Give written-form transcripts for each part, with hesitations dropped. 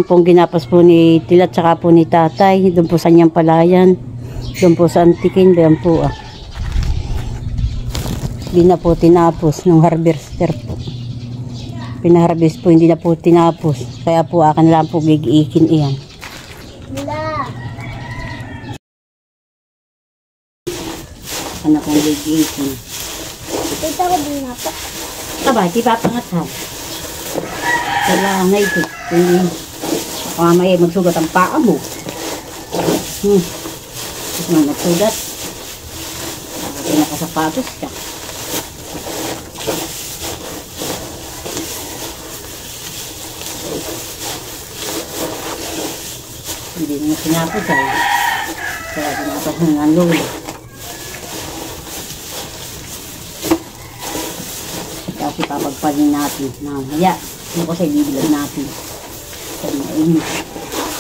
Yung pong ginapas po ni Tila tsaka po ni Tatay. Doon po sa Nyang Palayan. Doon po sa Antikin. Bayan po ah. Hindi na po tinapos nung harvester po. Pinaharvest po, hindi na po tinapos. Kaya po akan lang po gigiikin iyan. Ano pong gigiikin? Ito ko din na po. Aba, di ba pangathan? Kailangan na ito. Mamaya magsugat ang paa mo. Tapos na magsugat. Pinakasapatos ka. Hindi na sinapos ay. Kaya sinapos na nga lolo. Tapos ipapagpanin natin. Mamaya. Ano ko sa ibibilag natin. Sabi na init.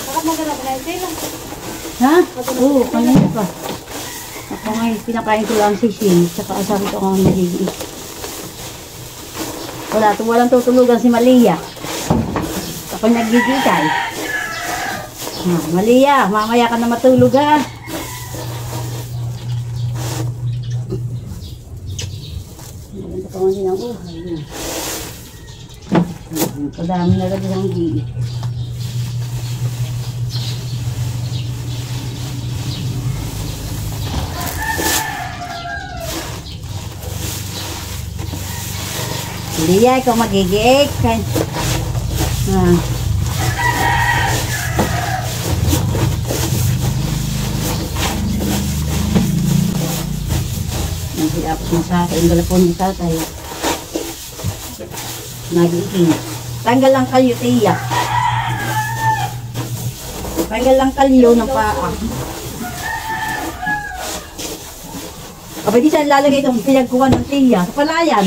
Bakit maganda ka na ito? Ha? Oo, kanina pa. Ako ngayon, pinakain ko lang si Shin. Tsaka asabi ko nga magiging. Walang tutulugan si Malia. Ako nagigitay. Malia, mamaya ka na matulog ha. Maganda pa nga din ang uhay. Kadami na lang ang giit. Malia, ikaw magigiik. Nag-i-up na sa akin. Galapon ni Tatay. Nag-iing. Tanggal lang kalyo, tiya. Tanggal lang kalyo ng paa. Kapag di saan lalagay itong pinagkuha ng tiya. Sa palayan.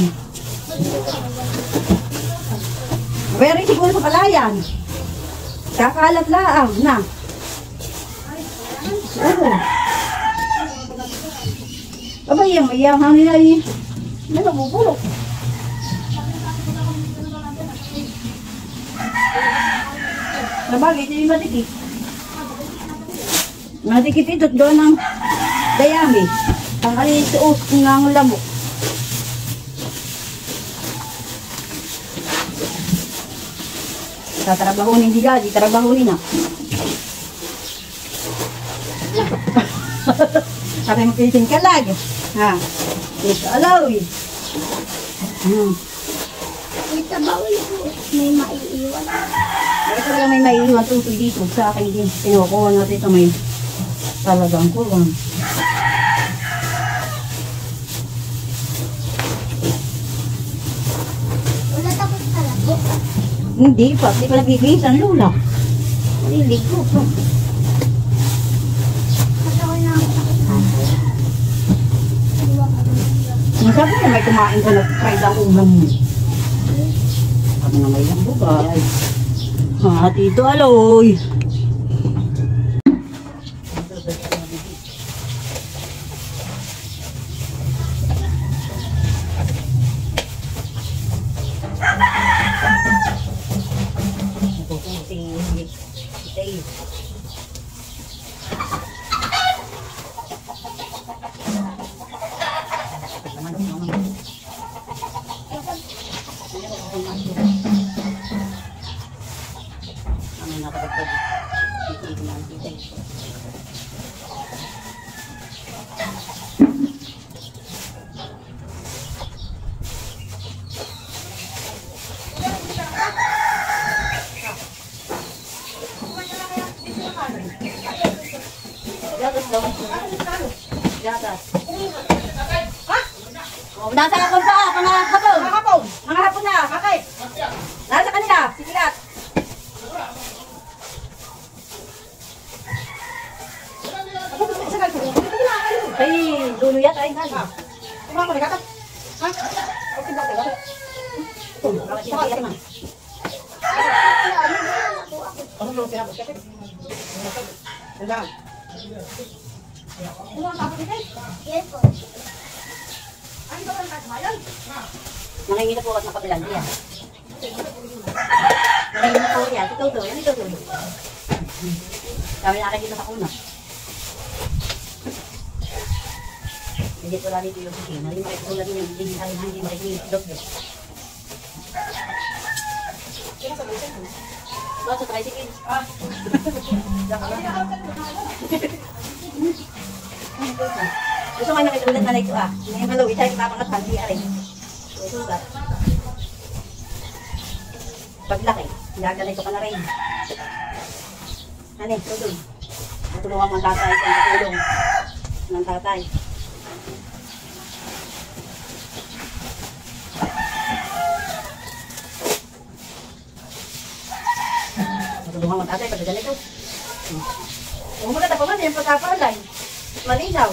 Pero siguro sa palayan. Kakalat laang na. Oo. Abay, yung hangin na yun. May nabubulok. Sabagay, ito yung madikit. Madikit ito doon ng dayami. Ang alisuot ng lamok. Tatrabahunin di gadi, trabahunin na. Sabi mo pilitin ka lagi. Ha? Ito alawi. Ito bawal po. May maiiwan. Ito lang may maiiwan tutoy dito sa akin din. Pinukuha natin ito may talagang kuwan. Wala tapos talaga. Hindi pa nagigisan lula. Naliligo po. Sabi na may kumain ka na fried ang ulam mo. Sabi na may lambugay. Tito Aloy. Nasa akong pa, mga hapon. Mga hapon na, kakay. Nasa kanila, sigilat. Ay, dulo yata ay gali. Tumama ko na kakay. Ha? Okay ba tayo? Ano yung tinapos kakay? Tandaan. Ano ang tapos ito? Yes po. Ano ba ang kasmayan? Nangingita po at nakapilan niya. Narayin mo po yan. Ito to. Yan ito to. Kami nakakita sa kuna. Hindi ko lang ito yung sige. Nari makikitulad niyo. Hindi makikitulad niyo. Kaya sa tricycle. Bakit sa tricycle? Gusto nga nakitulad na ito Ngayon malo, isa yung papangat handi aray. Ito ba? Paglaki, gaganito ka na rin. Ano, tutulong. Tutulungan mo ang tatay kung tutulong ng tatay. Tutulungan mo ang tatay pag ganito. Kung maganda pa man, yung pagkapalay. Malinaw.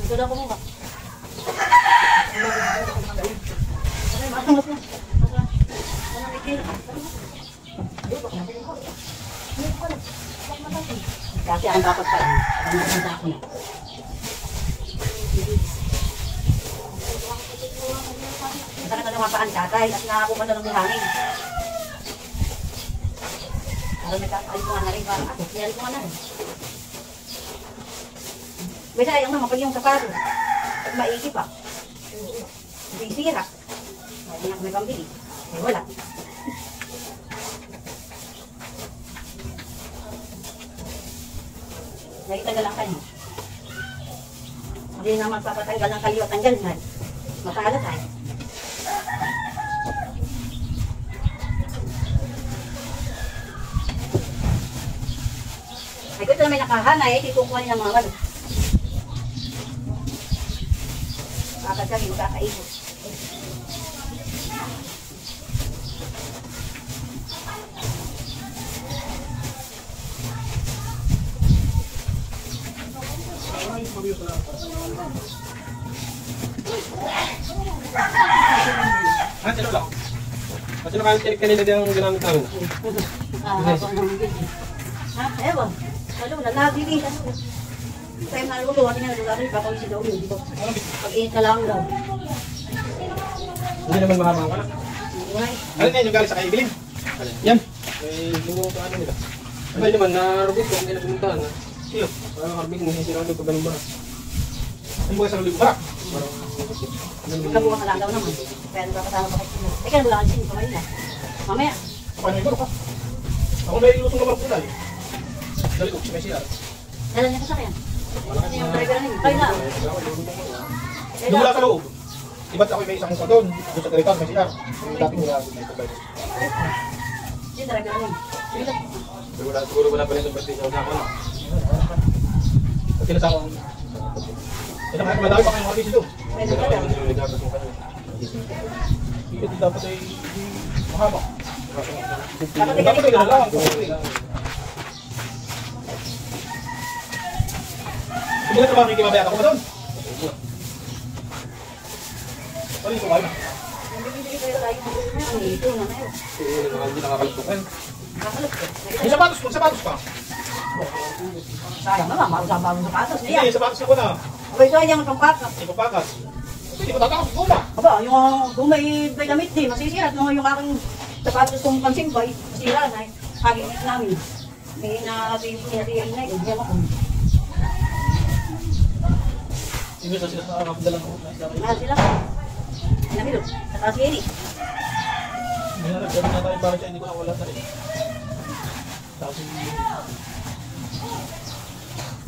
Ito na kumuha. Kasi ang dapat pa ang ako na. Saka na lumapaan tatay at nakakuha na ng buhangin. Para nagkakalit mo na rin para ako. Kaya ko na rin. May sayang naman pag yung sapatos. Pag maigi pa. Hindi sira. Hindi na kami pambili. Eh wala. Nakitagal lang kayo. Hindi na magpapatanggal ng kaliwa. Tanggal na. Matala tayo. Ay kung ito na may nakahanay, itukuha niya ng mga walo. Kapag kami magkakaibot. Sino lang? Sino kayo kanina din ang ginamit namin? Ewan. Lalo na, nabili ka. Tayo naluluwa, kinaluluwa rin, baka si daw yun, di ba? Pag-init ka lang daw. Hindi naman mahabang ka na. Ano yan yung galing sa kaibilin? Yan. May lumuwa pa ano nila. Sabay naman, narubit ko, hindi na pumuntahan. Sino? Parang nakarbig, nasisiraan doon pag ganun ba? Ay bukas ang libo ba? Kabuha ka lang daw naman. Kaya nagpapasama pa kayo. Eh, kaya wala ka din, kamay na. Mamaya. Paano yung ka? Ako may ilusong naman kulay. Dali ko, may siyar. Dala niya kasakyan. Kasi yung driver na yun. Kayo na. Doon wala sa loob. Iba't ako may isang isa doon. Doon sa direktor, may siyar. Yung dating wala doon. Yung driver na yun. Siguro wala pa rin sa birthday niya. Wala ko na. Kasi nasa ako. Ito kahit madami pa kayong makabisi doon. Pwede ka daw. Ito dapat ay mahaba. Dapat ay dalalang. Hindi na ito makikimabaya ako ba doon? Ano yung kumain? Bibili kayo tayo. Ang ito na na yun. Hindi nakakalpukan. Kakalap ko. May sapatos pa. Sayang naman, mausap ang sapatos niya. Hindi, sapatos ako na. Abay, ito ay yung pangpakas. Hindi ko pakas. Hindi ko tatakot guma. Aba, yung gumay damit din, masisira. Yung aking sapatos kong pansimbay, masira na. Kaginit namin. May nakasiyari na yun. Hindi ako. Hindi sa sila sa arap dalang ko. Mahal sila. Namilo, sa kasiri. Hindi na nagsabi na tayo para siya, hindi ko na wala na rin. Tapos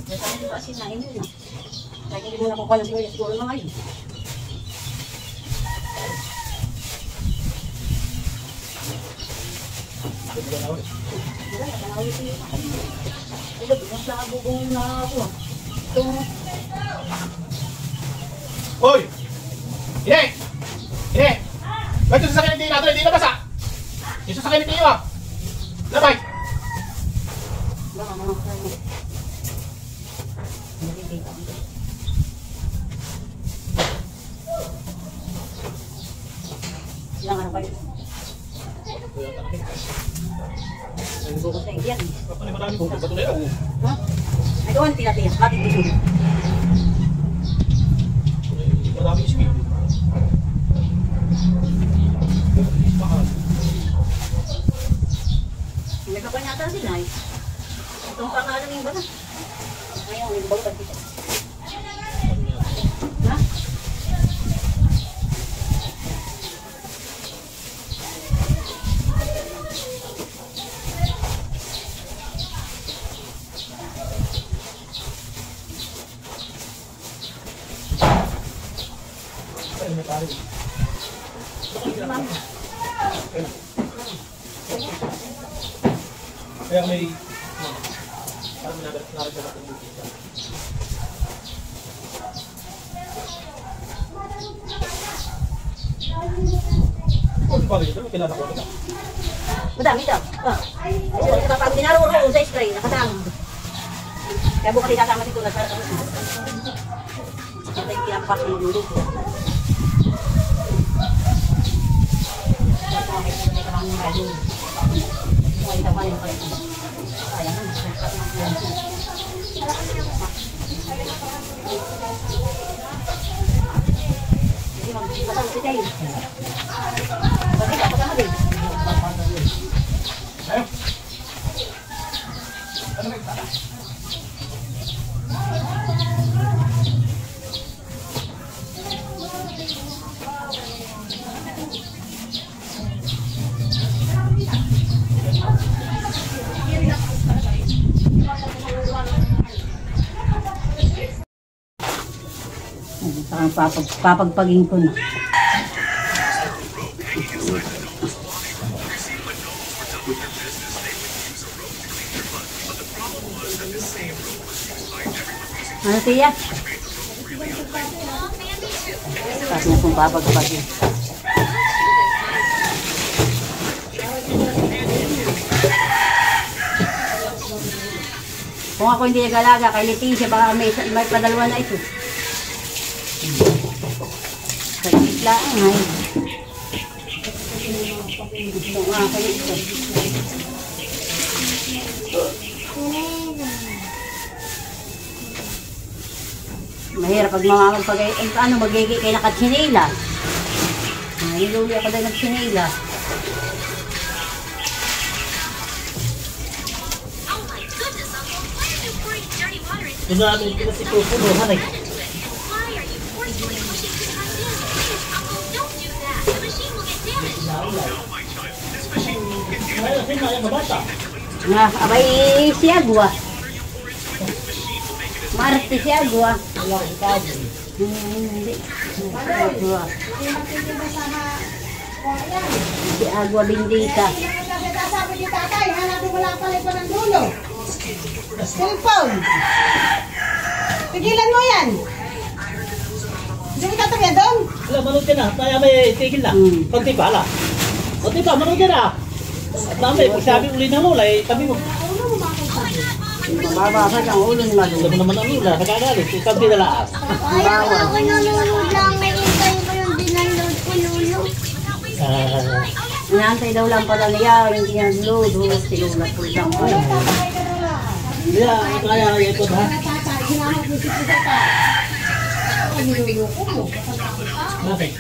Sa akin ba sinain mo na. Kaya hindi mo na kukuha ng siguro na ngayon. hindi ko na ulit. Wala, nakanawin siya. Ito, bilang sa bubong na ako. Ito, Hoy! Hine! Hine! Ba't yung sasakyan hindi natin? Hindi na basa! Yung sasakyan hindi nyo ah! Labay! baka mga Kita. Ilang ano kayo? Bukas na yan. Marami kong bato na yan. Ha? Ay, doon, tinatiyak. Bakit gusto mo? Marami speed. Nagkapanyata sila eh. Itong pangalan yung bata. Ngayon, yung bautan kita. Ha? Kaya may... Parang naragdagan natin yung kita. Oh, di ba ito? Kilala ko ito. Madami daw. Pag dinaro-ro sa spray, nakatang. Kaya bukas isasama si Tulad para tapos mo. Ito yung kinampas ng lulo. Ayaw. Ano ba ito? Parang papagpagin ko na. Ano tiya? Tapos na kung papagpagin. Kung ako hindi nag-alaga kay Leticia, baka may padalwa na ito. Saglit lang ay. Ito nga kayo ito. Mahirap pag magiging kayo nakatsinila. Niluli ako dahil nagsinila. Ito namin pinasitupo, hanay. Nga, abay si Agua. Marte si Agua. Hindi. Agua. Si Agua Bindita. Sabi ni tatay, hanapin mo lang pala ito ng dulo. Cellphone. Tigilan mo yan. Hindi mo tatagyan doon. Wala, manood ka na. Kaya may tigil na. Kunti pa, ala. Kunti pa, manood ka na. At namin, pag sabi uli na mo, tabi mo. Mababasag ang ulo ni Malu. Alam mo naman ang ula, nagagalit. Ikaw din nalaas. Ay, ako nanonood lang. May hintay ko yung dinaload ko lulo. Inaantay daw lang pala niya yung dinaload. Sinulat ko lang ko. Kaya, kaya ito ha. Tatay, ginamit mo si tatay. Ay, niluloko mo. Bakit?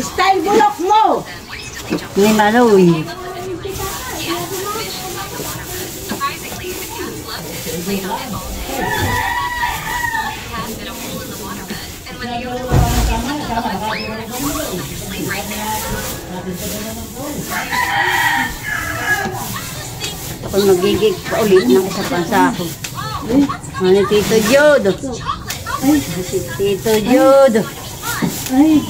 Style bulok mo! Ni Maloy. Ako magigig pa ulit ng isa pang sako. Ano Tito Jodo? Si Tito Jodo. Ay.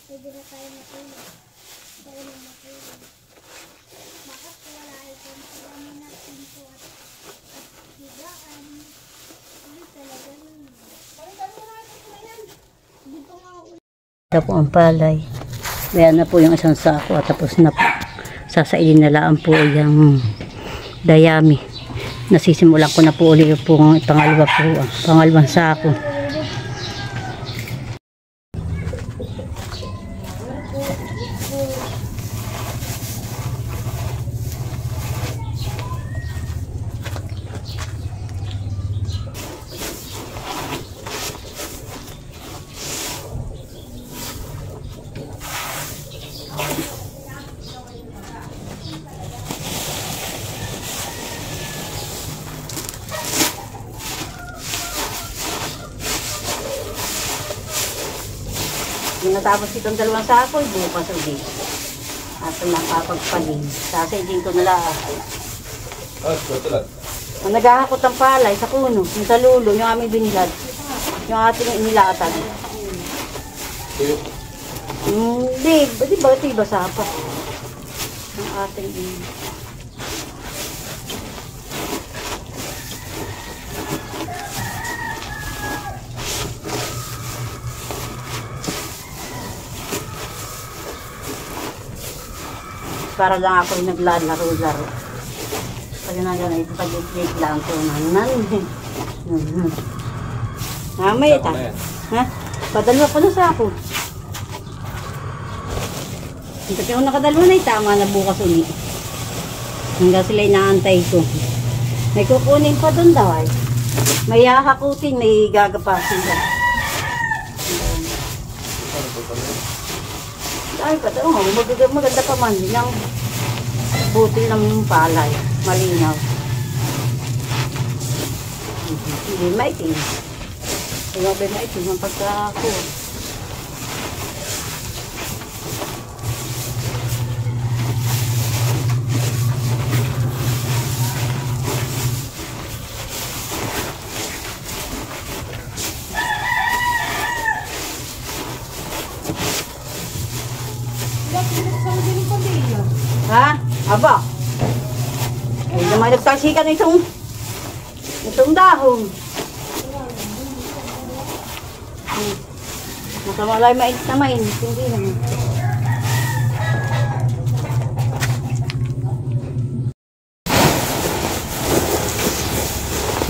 Pwede na tayo matulog. Ito po ang palay. Ayan na po yung isang sako at tapos na po. Sasailin na lang po yung dayami. Nasisimulan ko na po ulit po ang pangalawa po. Pangalawang sako. Yung natapos itong dalawang sako, bukas ulit. At nakapagpaling. Sasayin ko na lang. Ang naghahakot ng palay sa kuno, yung talulo, yung aming binilad. Yung ating inilatag. Hindi, di ba ito ibasa pa? Yung ating inilatag. Para lang ako yung naglalaro-laro. Pag nagano ito, pag-i-click lang ito nanan. Mamaya ito. Ha? Padalwa pa na sa ako. Kasi kung nakadalwa na, tama na bukas ulit. Hanggang sila inaantay ko. May kukunin pa doon daw ay. May hahakutin, may gagapasin daw. Ay, pati, maganda pa man. Yung butil ng palay. Malinaw. Hindi maitim. Hindi maitim ang pagkakot. Ha? Aba? Ay, naman nagtasikan itong dahon. Nakamalay mainit na mainit. Hindi naman.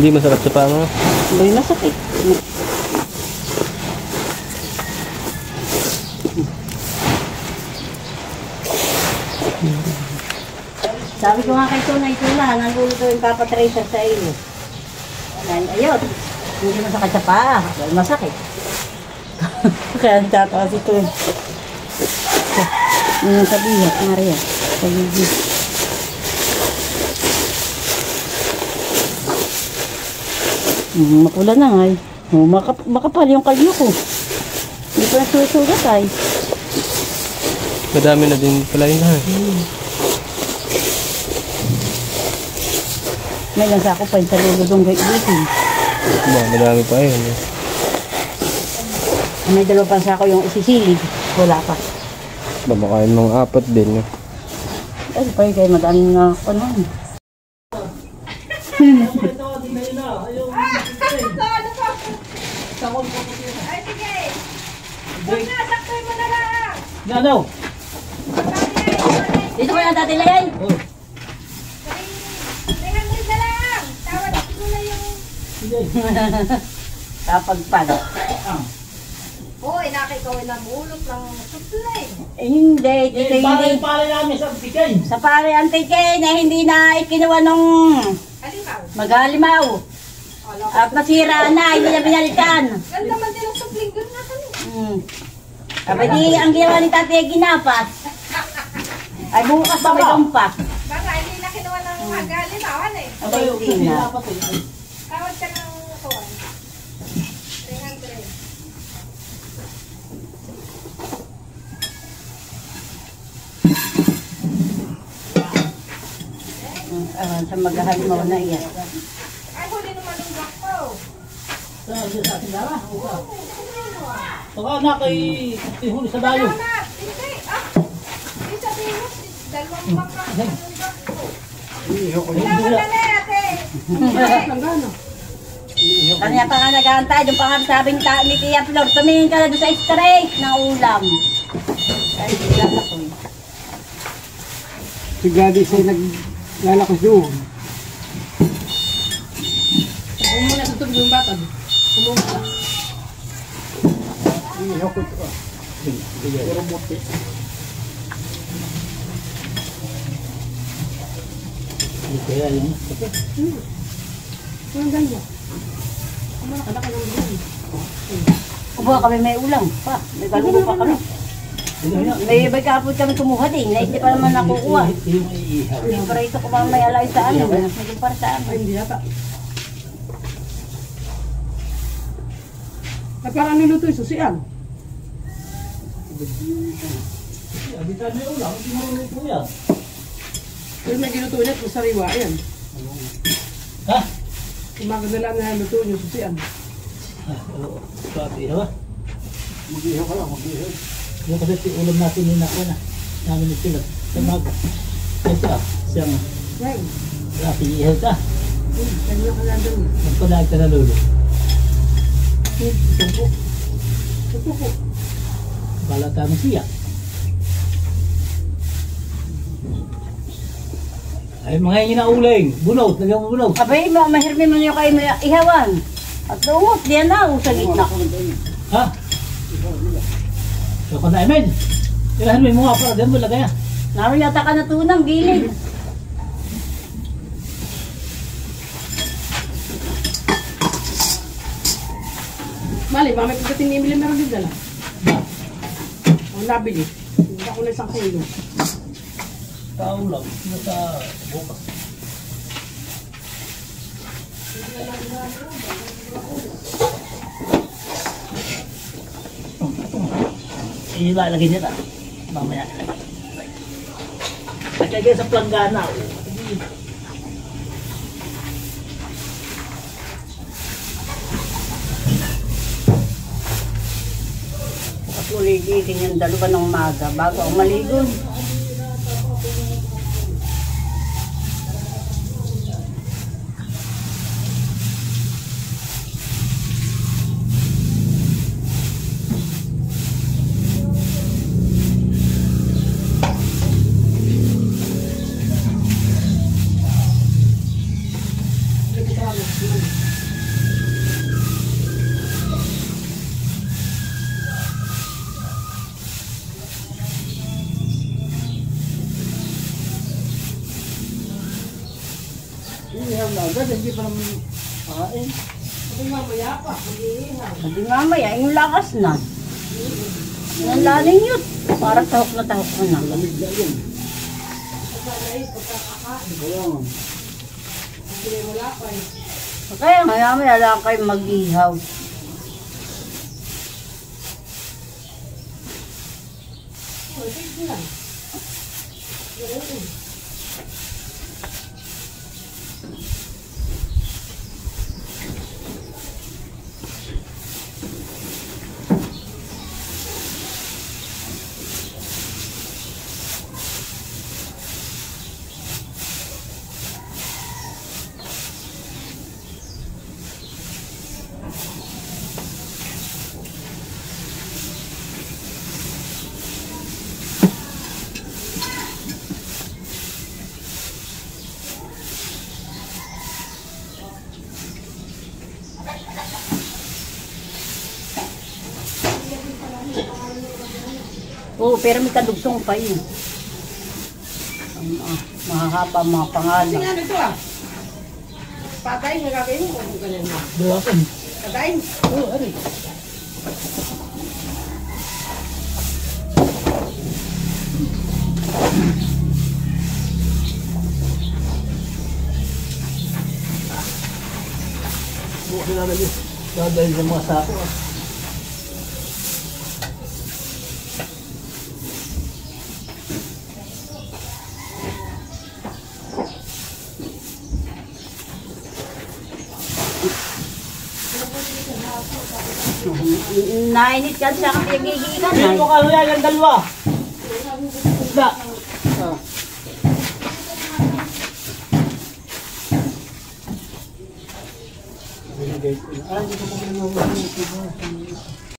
Hindi masarap sa pama? Hindi masakit. Sabi ko nga kay Tunay Tula, nanguluto yung Papa Tracer sa iyo. Ayun, hindi masakit sa paa. Masakit. Kaya nagtatawa si Tunay. Yung sabihan, Maria. Sabihan. Mapula na nga eh. Makapal yung kalyo ko. Hindi pa nasusugat ay. Madami na din pala yun ha. May nasa ako pa yung saluludong gaibitin. Madami pa yun. May dalawa pa sa ako yung isisilig. Wala pa. Babakain mga apat din. Ay, pa yun kayo madami nga ako nun. Ay, sige. Huwag na, saktoy mo na lang. Ano? Dito ko na dati layan. 300 na lang. Tawad ko na yung... Kapagpad. Hoy, nakikaw na bulot ng supply. Hindi, dito hindi. Pala namin sa bigay. Sa pare antike na hindi na ikinuha nung Halimaw. maghalimaw. At nasira na, hindi na binalikan. Ganda man din ang supply. Ganda na kami. Kapag di ang ginawa ni Tati ay ginapas. Ay bukas pa may tumpas. Baka hindi na kinuha ng halimawan eh. Abay, hindi na. Tawad ka ng kuwan. 300. Sa maghalimaw na iyan. Ay, huli naman yung bakto. Baka na kay huli sa dayo. Hindi. Isa Kanya pa nga nag-aantay, doon pa nga sabi ni Tia Flor, tumingin ka na doon sa straight na ulam. Ay, ulam na po. Si Gladys ay naglalakas doon. Kung muna tutulog yung bata. Kumuna. Iihaw ko ito. Puro buti. Kaya yun. Ang ganyan. Kumuna ka na ka ng ganyan. Kubuha kami may ulam pa. May balugo pa kami. May ibay kapot kami kumuha din. Na hindi pa naman nakukuha. Yung parito ko may alay sa amin. May para sa amin. Ay, hindi yata. Ay, parang niluto yung susian. Hindi tayo may ulam, hindi mo ulit po yan. Pero may giluto niya, kung sariwa yan. Ha? Umaga na lang na luto yung susian. Oo. Sabi, ha? Mag-ihaw ka lang, mag-ihaw. Yung kasi ulam natin yung nakuha na. Namin yung sila. Sa maga. Ito siyang Ngayon, natin iihaw ka. kanina ka lang doon. Magpalag ka na lolo. Tumpo. Tumpo po. Bala kami siya. Ay, mga yung inauling. Bunot. Lagyan mo bunot. Abay, mahirmi mo nyo kayo ihawan. At tungot, diyan na, sa gitna. Ha? So, kung namin. Ilahan mo yung mga para. Diyan mo lagay yan. Naroon yata ka natunang gilid. Mali, baka may pagdating ni Emily meron din dala. Ang nabili. Hindi ako na isang kilo. Tao lang. Nasa bukas. Ilalagay niya na. Mamaya. Lagay sa planggana. At muligitin yung dalawa ng umaga bago ang maligon. Iihaw na agad, hindi pa naman kain. Sabi mamaya pa, mag-iihaw. Sabi mamaya, yung lakas na. Yung laling yun. Para tahok na na. Lamig na yun. Pagkakain, pagkakakain. Kaya nga. Hindi wala pa eh. Kaya mamaya lang kayo mag-ihaw. Oh, ito lang. Oo, pero may kadugsong pa yun. Mahahaba mga Kasi pangalan. nga nito ah. Patayin nga kakainin mo kung ganyan mo. Buwakan. Patayin. Oo, ari. Buwakan namin yun. Dadalhin sa mga sako. Nainit ka sa kapiyagigigan. Hindi mo kaya yung dalawa. Isda. Hindi ko pa pinanguha ng sibuyas.